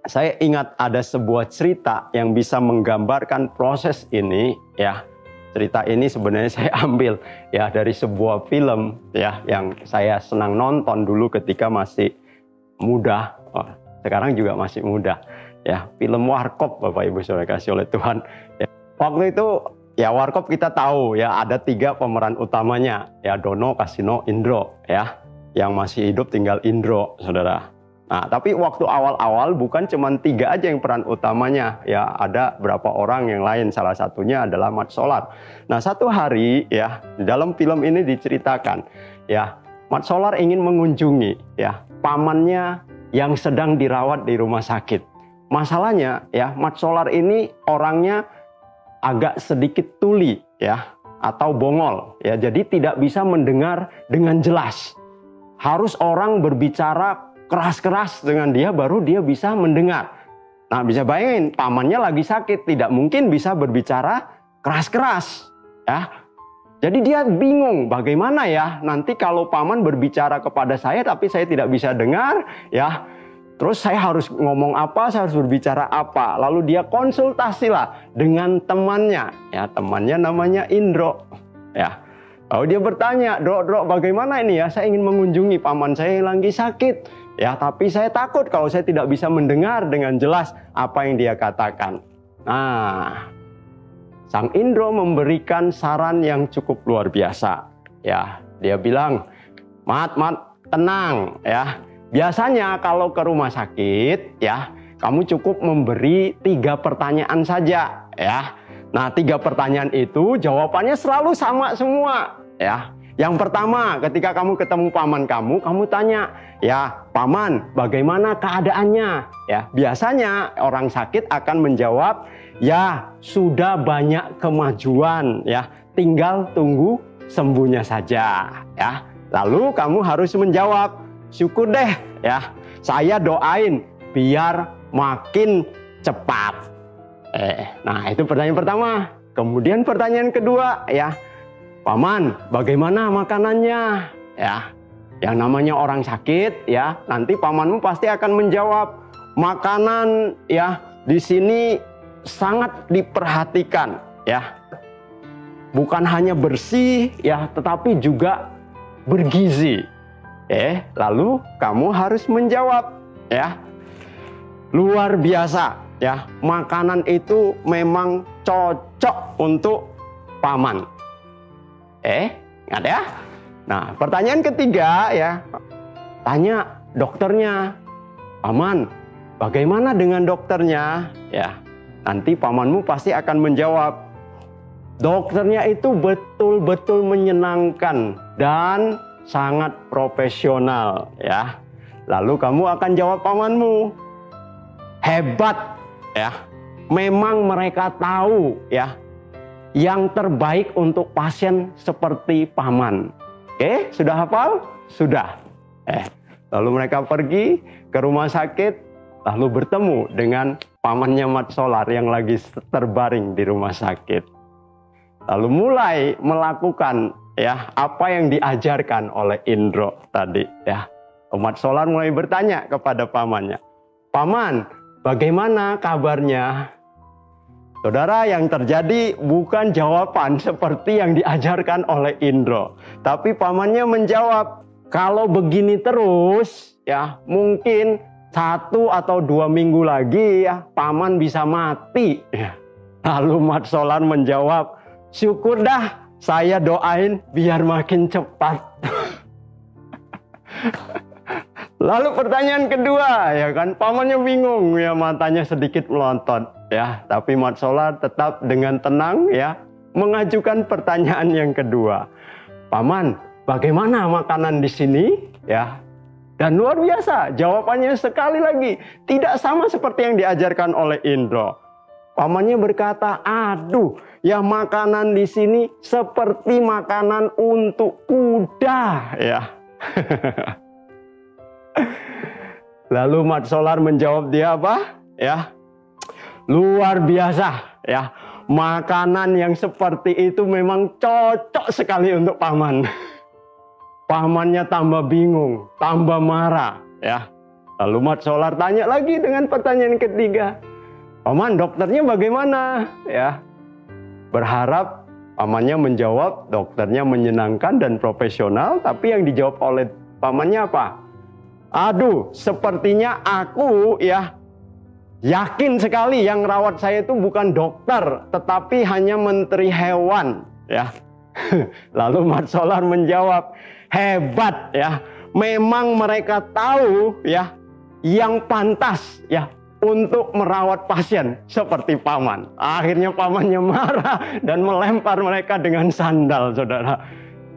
Saya ingat ada sebuah cerita yang bisa menggambarkan proses ini, ya. Cerita ini sebenarnya saya ambil, ya, dari sebuah film, ya, yang saya senang nonton dulu ketika masih muda. Sekarang juga masih muda, ya. Film Warkop, Bapak Ibu saudara kasih oleh Tuhan. Ya. Waktu itu, ya, Warkop kita tahu, ya, ada 3 pemeran utamanya, ya, Dono, Kasino, Indro, ya. Yang masih hidup tinggal Indro, saudara. Nah, tapi waktu awal-awal bukan cuma 3 aja yang peran utamanya, ya, ada berapa orang yang lain, salah satunya adalah Mat Solar. Nah, satu hari, ya, di dalam film ini diceritakan, ya, Mat Solar ingin mengunjungi, ya, pamannya yang sedang dirawat di rumah sakit. Masalahnya, ya, Mat Solar ini orangnya agak sedikit tuli, ya, atau bongol, ya, jadi tidak bisa mendengar dengan jelas. Harus orang berbicara keras-keras dengan dia baru dia bisa mendengar. Nah, bisa bayangin, pamannya lagi sakit, tidak mungkin bisa berbicara keras-keras, ya. Jadi dia bingung, bagaimana ya nanti kalau paman berbicara kepada saya tapi saya tidak bisa dengar, ya. Terus saya harus ngomong apa, saya harus berbicara apa. Lalu dia konsultasilah dengan temannya, ya, temannya namanya Indro, ya. Lalu dia bertanya, Dro, bagaimana ini ya, saya ingin mengunjungi paman saya yang lagi sakit. Ya, tapi saya takut kalau saya tidak bisa mendengar dengan jelas apa yang dia katakan. Nah, Sang Indro memberikan saran yang cukup luar biasa. Ya, dia bilang, Mat, tenang ya. Biasanya kalau ke rumah sakit, ya, kamu cukup memberi 3 pertanyaan saja, ya. Nah, 3 pertanyaan itu jawabannya selalu sama semua, ya. Yang pertama, ketika kamu ketemu paman kamu tanya, ya, paman, bagaimana keadaannya? Ya, biasanya orang sakit akan menjawab, ya, sudah banyak kemajuan, ya, tinggal tunggu sembuhnya saja, ya. Lalu kamu harus menjawab, syukur deh, ya, saya doain biar makin cepat. Nah, itu pertanyaan pertama. Kemudian pertanyaan kedua, ya, paman, bagaimana makanannya? Ya, yang namanya orang sakit, ya, nanti pamanmu pasti akan menjawab, makanan, ya, di sini sangat diperhatikan, ya. Bukan hanya bersih, ya, tetapi juga bergizi. Lalu kamu harus menjawab, ya, luar biasa, ya, makanan itu memang cocok untuk paman. Ingat ya. Nah, pertanyaan ketiga, ya, tanya dokternya, paman, bagaimana dengan dokternya? Ya, nanti pamanmu pasti akan menjawab, dokternya itu betul-betul menyenangkan dan sangat profesional, ya. Lalu kamu akan jawab pamanmu, hebat, ya. Memang mereka tahu, ya, yang terbaik untuk pasien seperti paman. Sudah hafal? Sudah. Lalu mereka pergi ke rumah sakit, lalu bertemu dengan pamannya Mat Solar yang lagi terbaring di rumah sakit. Lalu mulai melakukan, ya, apa yang diajarkan oleh Indro tadi, ya. Mat Solar mulai bertanya kepada pamannya, paman, bagaimana kabarnya? Saudara, yang terjadi bukan jawaban seperti yang diajarkan oleh Indro. Tapi pamannya menjawab, kalau begini terus, ya, mungkin 1 atau 2 minggu lagi, ya, paman bisa mati. Ya. Lalu Mat Solar menjawab, syukur dah, saya doain biar makin cepat. Lalu pertanyaan kedua, ya kan, pamannya bingung, ya, matanya sedikit melotot, ya, tapi Mat Solar tetap dengan tenang, ya, mengajukan pertanyaan yang kedua. Paman, bagaimana makanan di sini? Ya, dan luar biasa, jawabannya sekali lagi tidak sama seperti yang diajarkan oleh Indro. Pamannya berkata, aduh, ya, makanan di sini seperti makanan untuk kuda, ya. Lalu Mat Solar menjawab dia apa? Ya, luar biasa, ya. Makanan yang seperti itu memang cocok sekali untuk paman. Pamannya tambah bingung, tambah marah, ya. Lalu Mat Solar tanya lagi dengan pertanyaan ketiga, paman, dokternya bagaimana? Ya, berharap pamannya menjawab dokternya menyenangkan dan profesional, tapi yang dijawab oleh pamannya apa? Aduh, sepertinya aku, ya, yakin sekali yang rawat saya itu bukan dokter, tetapi hanya menteri hewan, ya. Lalu Mat Solar menjawab, hebat, ya. Memang mereka tahu, ya, yang pantas, ya, untuk merawat pasien seperti paman. Akhirnya pamannya marah dan melempar mereka dengan sandal, saudara.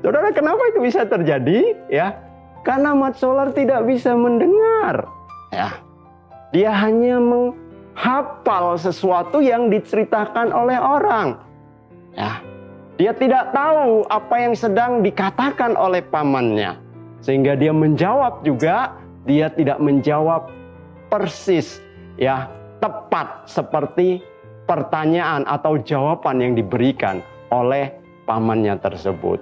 Saudara, kenapa itu bisa terjadi? Ya, karena Mat Solar tidak bisa mendengar. Ya, dia hanya menghafal sesuatu yang diceritakan oleh orang. Ya, dia tidak tahu apa yang sedang dikatakan oleh pamannya. Sehingga dia menjawab juga, dia tidak menjawab persis, ya, tepat seperti pertanyaan atau jawaban yang diberikan oleh pamannya tersebut.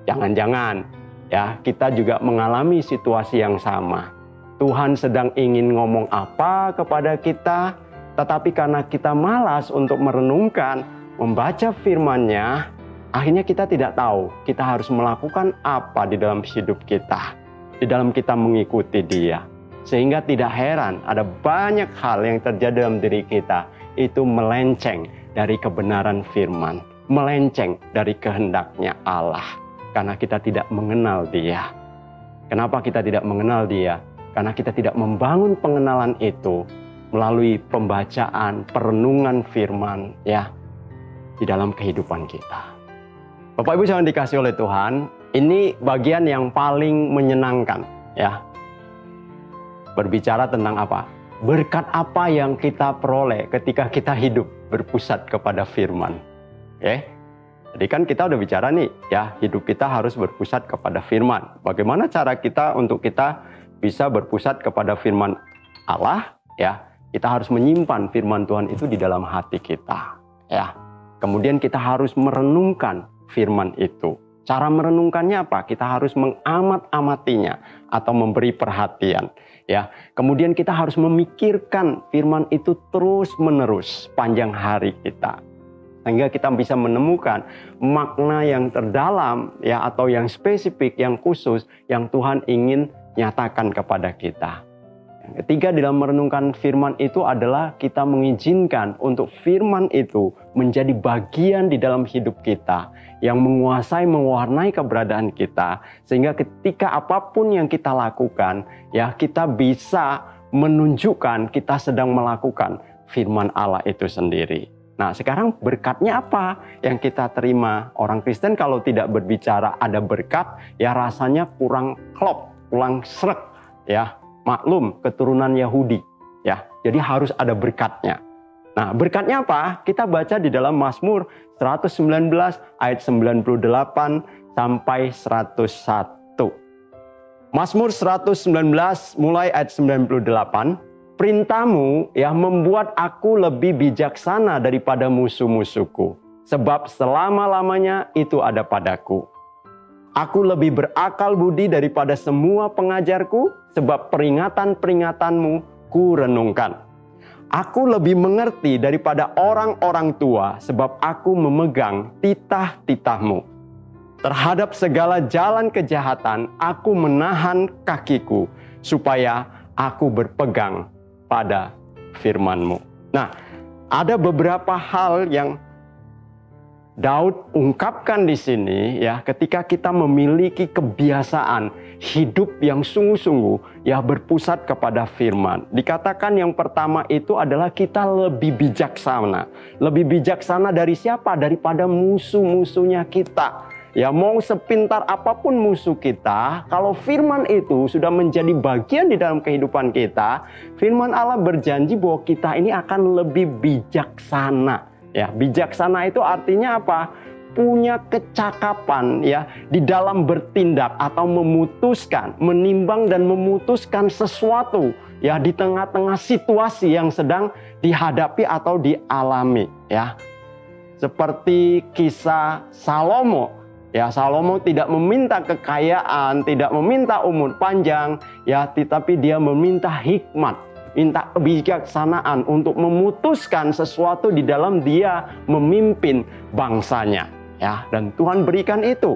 Jangan-jangan ya kita juga mengalami situasi yang sama. Tuhan sedang ingin ngomong apa kepada kita, tetapi karena kita malas untuk merenungkan, membaca firman-Nya, akhirnya kita tidak tahu kita harus melakukan apa di dalam hidup kita, di dalam kita mengikuti Dia. Sehingga tidak heran ada banyak hal yang terjadi dalam diri kita itu melenceng dari kebenaran firman, melenceng dari kehendaknya Allah. Karena kita tidak mengenal Dia. Kenapa kita tidak mengenal Dia? Karena kita tidak membangun pengenalan itu melalui pembacaan, perenungan firman ya di dalam kehidupan kita. Bapak Ibu yang dikasihi oleh Tuhan, ini bagian yang paling menyenangkan ya. Berbicara tentang apa? Berkat apa yang kita peroleh ketika kita hidup berpusat kepada firman. Oke? Jadi kan kita udah bicara nih ya, hidup kita harus berpusat kepada firman. Bagaimana cara kita untuk kita bisa berpusat kepada firman Allah ya? Kita harus menyimpan firman Tuhan itu di dalam hati kita ya. Kemudian kita harus merenungkan firman itu. Cara merenungkannya apa? Kita harus mengamat-amatinya atau memberi perhatian ya. Kemudian kita harus memikirkan firman itu terus-menerus sepanjang hari kita. Sehingga kita bisa menemukan makna yang terdalam ya atau yang spesifik, yang khusus yang Tuhan ingin nyatakan kepada kita. Yang ketiga dalam merenungkan firman itu adalah kita mengizinkan untuk firman itu menjadi bagian di dalam hidup kita yang menguasai, mewarnai keberadaan kita sehingga ketika apapun yang kita lakukan ya kita bisa menunjukkan kita sedang melakukan firman Allah itu sendiri. Nah sekarang berkatnya apa yang kita terima? Orang Kristen kalau tidak berbicara ada berkat ya rasanya kurang klop, kurang srek ya. Maklum keturunan Yahudi ya. Jadi harus ada berkatnya. Nah, berkatnya apa? Kita baca di dalam Mazmur 119 ayat 98 sampai 101. Mazmur 119 mulai ayat 98. Perintahmu ya membuat aku lebih bijaksana daripada musuh-musuhku. Sebab selama-lamanya itu ada padaku. Aku lebih berakal budi daripada semua pengajarku, sebab peringatan-peringatanmu ku renungkan. Aku lebih mengerti daripada orang-orang tua, sebab aku memegang titah-titahmu. Terhadap segala jalan kejahatan, aku menahan kakiku, supaya aku berpegang pada firman-Mu. Nah, ada beberapa hal yang Daud ungkapkan di sini ya ketika kita memiliki kebiasaan hidup yang sungguh-sungguh ya berpusat kepada firman. Dikatakan yang pertama itu adalah kita lebih bijaksana. Lebih bijaksana dari siapa? Daripada musuh-musuhnya kita. Ya mau sepintar apapun musuh kita, kalau firman itu sudah menjadi bagian di dalam kehidupan kita, firman Allah berjanji bahwa kita ini akan lebih bijaksana. Ya, bijaksana itu artinya apa? Punya kecakapan ya di dalam bertindak atau memutuskan, menimbang dan memutuskan sesuatu ya di tengah-tengah situasi yang sedang dihadapi atau dialami ya. Seperti kisah Salomo. Ya, Salomo tidak meminta kekayaan, tidak meminta umur panjang ya, tetapi dia meminta hikmat. Minta kebijaksanaan untuk memutuskan sesuatu di dalam dia memimpin bangsanya ya, dan Tuhan berikan itu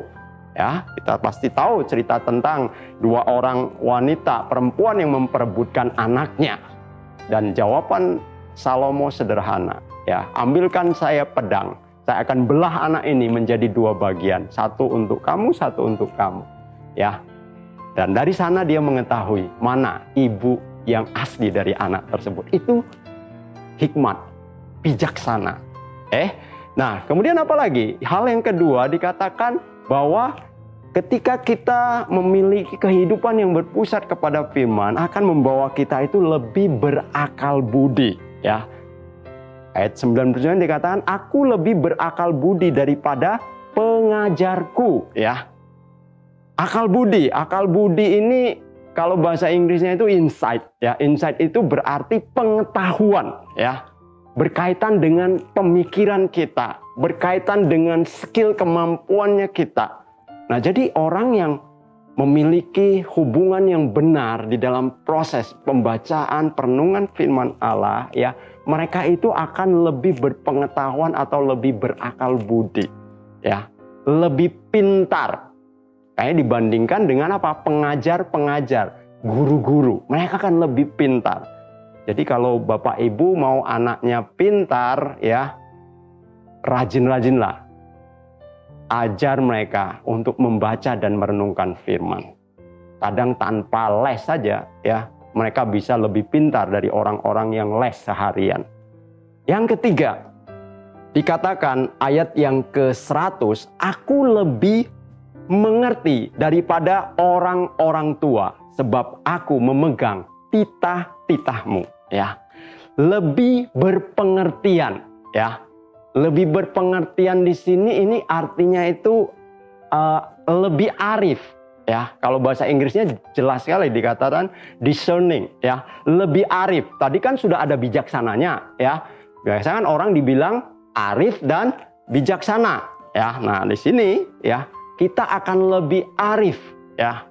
ya. Kita pasti tahu cerita tentang dua orang wanita perempuan yang memperebutkan anaknya, dan jawaban Salomo sederhana ya, ambilkan saya pedang, saya akan belah anak ini menjadi dua bagian, satu untuk kamu, satu untuk kamu ya. Dan dari sana dia mengetahui mana ibu yang asli dari anak tersebut. Itu hikmat, bijaksana. Nah, kemudian apa lagi? Hal yang kedua dikatakan bahwa ketika kita memiliki kehidupan yang berpusat kepada firman akan membawa kita itu lebih berakal budi, ya. Ayat 99 dikatakan, aku lebih berakal budi daripada pengajarku, ya. Akal budi ini Kalau bahasa Inggrisnya itu insight, ya. Insight itu berarti pengetahuan, ya. Berkaitan dengan pemikiran kita, berkaitan dengan skill kemampuannya kita. Nah, jadi orang yang memiliki hubungan yang benar di dalam proses pembacaan perenungan firman Allah, ya, mereka itu akan lebih berpengetahuan atau lebih berakal budi, ya, lebih pintar. Kayak dibandingkan dengan apa? Pengajar-pengajar, guru-guru. Mereka kan lebih pintar. Jadi kalau Bapak Ibu mau anaknya pintar, ya, rajin-rajinlah. Ajar mereka untuk membaca dan merenungkan firman. Kadang tanpa les saja, ya, mereka bisa lebih pintar dari orang-orang yang les seharian. Yang ketiga, dikatakan ayat yang ke-100, aku lebih mengerti daripada orang-orang tua, sebab aku memegang titah-titahmu, ya. Lebih berpengertian, ya. Lebih berpengertian di sini ini artinya itu lebih arif, ya. Kalau bahasa Inggrisnya jelas sekali dikatakan discerning, ya. Lebih arif. Tadi kan sudah ada bijaksananya, ya. Biasanya kan orang dibilang arif dan bijaksana, ya. Nah, di sini, ya, kita akan lebih arif, ya.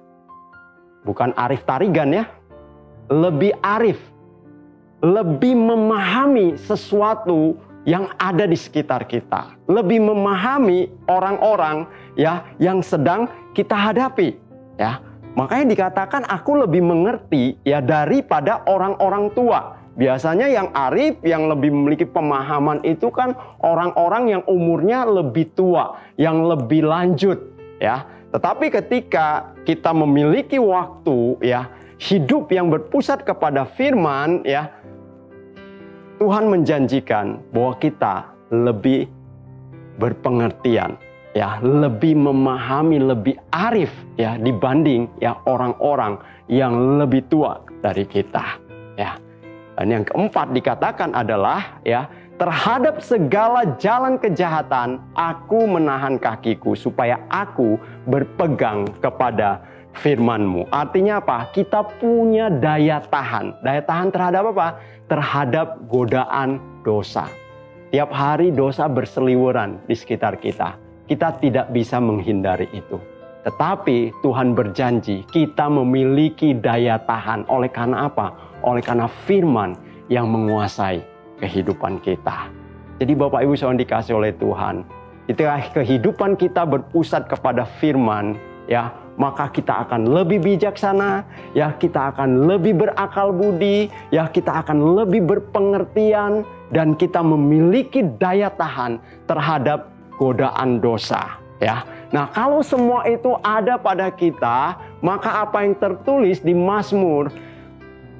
Bukan arif tarigan, ya. Lebih arif. Lebih memahami sesuatu yang ada di sekitar kita. Lebih memahami orang-orang, ya, yang sedang kita hadapi, ya. Makanya dikatakan aku lebih mengerti, ya, daripada orang-orang tua. Biasanya yang arif, yang lebih memiliki pemahaman itu kan orang-orang yang umurnya lebih tua, yang lebih lanjut, ya. Tetapi ketika kita memiliki waktu, ya, hidup yang berpusat kepada firman, ya, Tuhan menjanjikan bahwa kita lebih berpengertian, ya, lebih memahami, lebih arif, ya, dibanding, ya, orang-orang yang lebih tua dari kita, ya. Dan yang keempat dikatakan adalah, ya, terhadap segala jalan kejahatan aku menahan kakiku supaya aku berpegang kepada firman-Mu. Artinya apa? Kita punya daya tahan. Daya tahan terhadap apa? Terhadap godaan dosa. Tiap hari dosa berseliweran di sekitar kita. Kita tidak bisa menghindari itu. Tetapi Tuhan berjanji kita memiliki daya tahan. Oleh karena apa? Oleh karena firman yang menguasai kehidupan kita. Jadi Bapak Ibu saudara dikasih oleh Tuhan, ketika kehidupan kita berpusat kepada firman, ya, maka kita akan lebih bijaksana, ya, kita akan lebih berakal budi, ya, kita akan lebih berpengertian, dan kita memiliki daya tahan terhadap godaan dosa, ya. Nah, kalau semua itu ada pada kita, maka apa yang tertulis di Mazmur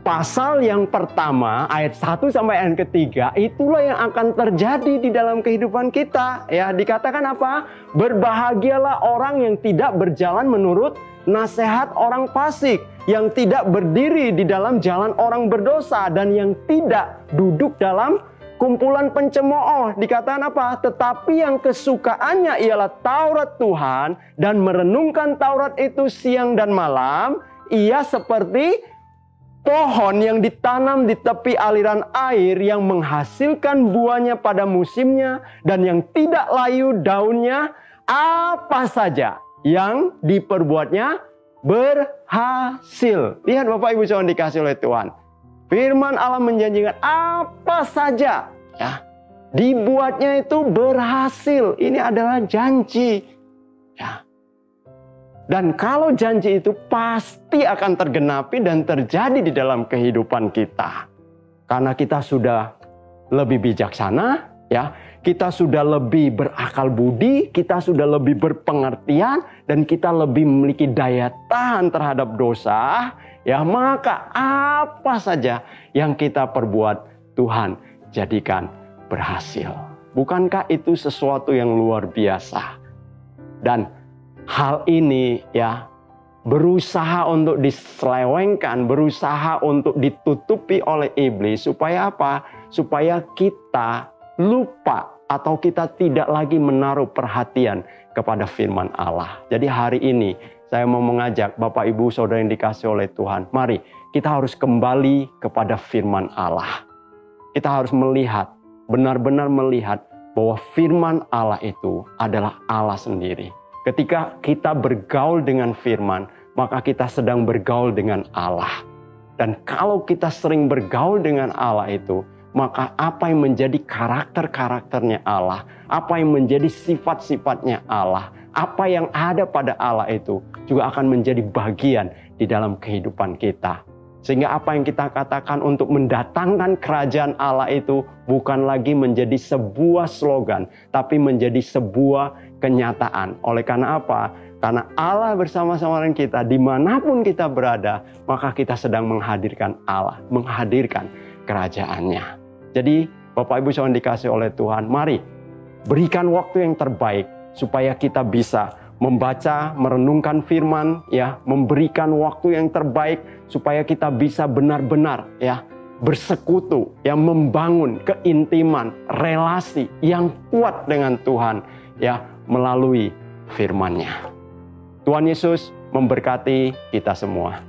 pasal yang pertama, ayat 1 sampai ayat ketiga, itulah yang akan terjadi di dalam kehidupan kita. Ya, dikatakan apa? Berbahagialah orang yang tidak berjalan menurut nasihat orang fasik, yang tidak berdiri di dalam jalan orang berdosa, dan yang tidak duduk dalam kumpulan pencemooh. Dikatakan apa? Tetapi yang kesukaannya ialah Taurat Tuhan, dan merenungkan Taurat itu siang dan malam. Ia seperti pohon yang ditanam di tepi aliran air, yang menghasilkan buahnya pada musimnya, dan yang tidak layu daunnya. Apa saja yang diperbuatnya berhasil. Lihat Bapak Ibu saudara dikasih oleh Tuhan. Firman Allah menjanjikan apa saja, ya, dibuatnya itu berhasil. Ini adalah janji, ya. Dan kalau janji itu pasti akan tergenapi dan terjadi di dalam kehidupan kita. Karena kita sudah lebih bijaksana, ya, kita sudah lebih berakal budi, kita sudah lebih berpengertian, dan kita lebih memiliki daya tahan terhadap dosa, ya, maka apa saja yang kita perbuat Tuhan jadikan berhasil. Bukankah itu sesuatu yang luar biasa? Dan hal ini, ya, berusaha untuk diselewengkan, berusaha untuk ditutupi oleh iblis. Supaya apa? Supaya kita lupa atau kita tidak lagi menaruh perhatian kepada firman Allah. Jadi hari ini saya mau mengajak Bapak Ibu Saudara yang dikasihi oleh Tuhan, mari kita harus kembali kepada firman Allah. Kita harus melihat, benar-benar melihat bahwa firman Allah itu adalah Allah sendiri. Ketika kita bergaul dengan firman, maka kita sedang bergaul dengan Allah. Dan kalau kita sering bergaul dengan Allah itu, maka apa yang menjadi karakter-karakternya Allah, apa yang menjadi sifat-sifatnya Allah, apa yang ada pada Allah itu juga akan menjadi bagian di dalam kehidupan kita. Sehingga apa yang kita katakan untuk mendatangkan kerajaan Allah itu bukan lagi menjadi sebuah slogan, tapi menjadi sebuah kenyataan. Oleh karena apa? Karena Allah bersama-sama dengan kita, dimanapun kita berada, maka kita sedang menghadirkan Allah, menghadirkan kerajaannya. Jadi, Bapak Ibu Saudara dikasih oleh Tuhan, mari berikan waktu yang terbaik supaya kita bisa membaca, merenungkan firman, ya, memberikan waktu yang terbaik supaya kita bisa benar-benar, ya, bersekutu, ya, membangun keintiman, relasi yang kuat dengan Tuhan, ya, melalui firman-Nya. Tuhan Yesus memberkati kita semua.